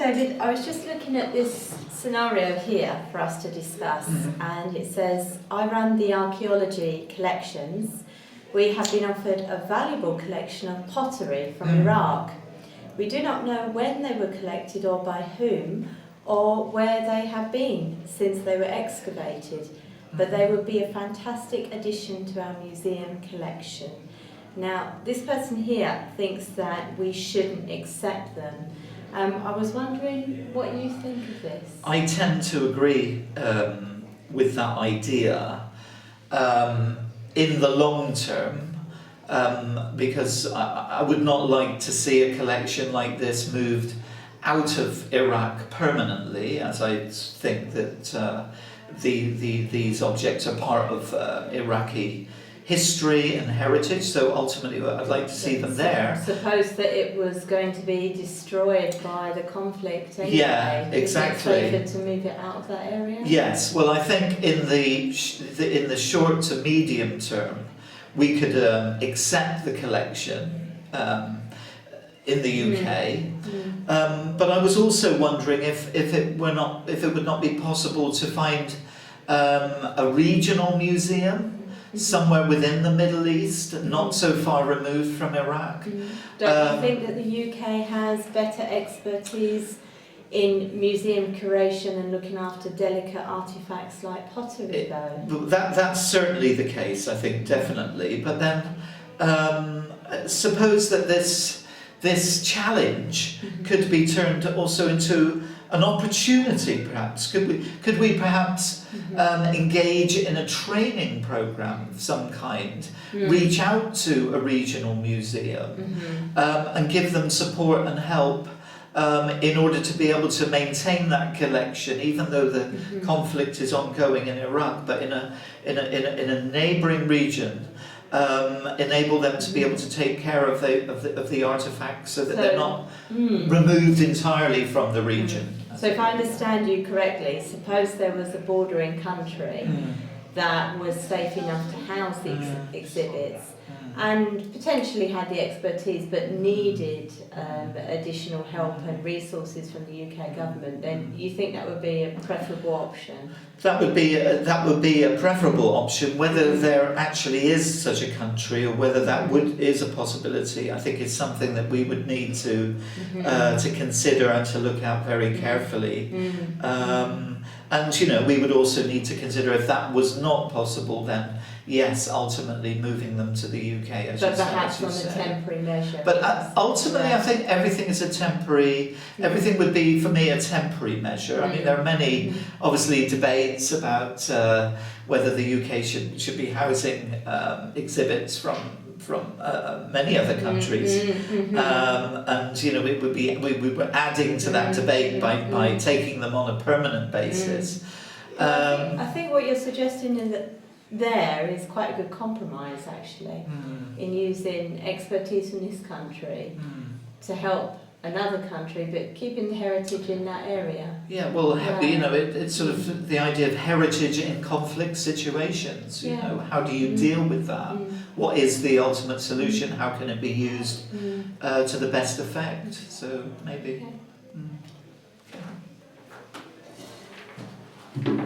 David. I was just looking at this scenario here for us to discuss, and it says, I run the archaeology collections. We have been offered a valuable collection of pottery from Iraq. We do not know when they were collected or by whom, or where they have been since they were excavated, but they would be a fantastic addition to our museum collection. Now, this person here thinks that we shouldn't accept them. I was wondering what you think of this. I tend to agree with that idea in the long term, because I would not like to see a collection like this moved out of Iraq permanently, as I think that these objects are part of Iraqi history and heritage, so ultimately I'd like to see them there. Suppose that it was going to be destroyed by the conflict anyway. Yeah, exactly. Is it safer to move it out of that area? Yes, well, I think in the short to medium term, we could accept the collection in the UK, but I was also wondering if it would not be possible to find a regional museum somewhere within the Middle East, not so far removed from Iraq. Don't you think that the UK has better expertise in museum curation and looking after delicate artefacts like pottery, though? That's certainly the case, I think, definitely. But then, suppose that this challenge could be turned also into an opportunity, perhaps. Could we perhaps engage in a training program of some kind, reach out to a regional museum and give them support and help in order to be able to maintain that collection, even though the conflict is ongoing in Iraq, but in a neighbouring region. Enable them to be able to take care of the artifacts so that they're not removed entirely from the region. So if I understand you correctly, suppose there was a bordering country that was safe enough to house these exhibits and potentially had the expertise but needed additional help and resources from the UK government, then you think that would be a preferable option? That would be a preferable option. Whether there actually is such a country or whether that is a possibility, I think is something that we would need to consider and to look at very carefully. And we would also need to consider, if that was not possible, then yes, ultimately moving them to the UK, as but you say. Perhaps on a temporary measure. But ultimately, I think everything is a temporary. Everything would be, for me, a temporary measure. I mean, there are many, obviously, debates about whether the UK should be housing exhibits from many other countries, and we were adding to that debate by taking them on a permanent basis. I think what you're suggesting is that there is quite a good compromise, actually, in using expertise from this country to help another country, but keeping the heritage in that area. Yeah, well, it's sort of the idea of heritage in conflict situations. You know, how do you deal with that? What is the ultimate solution? How can it be used to the best effect? So maybe. Okay.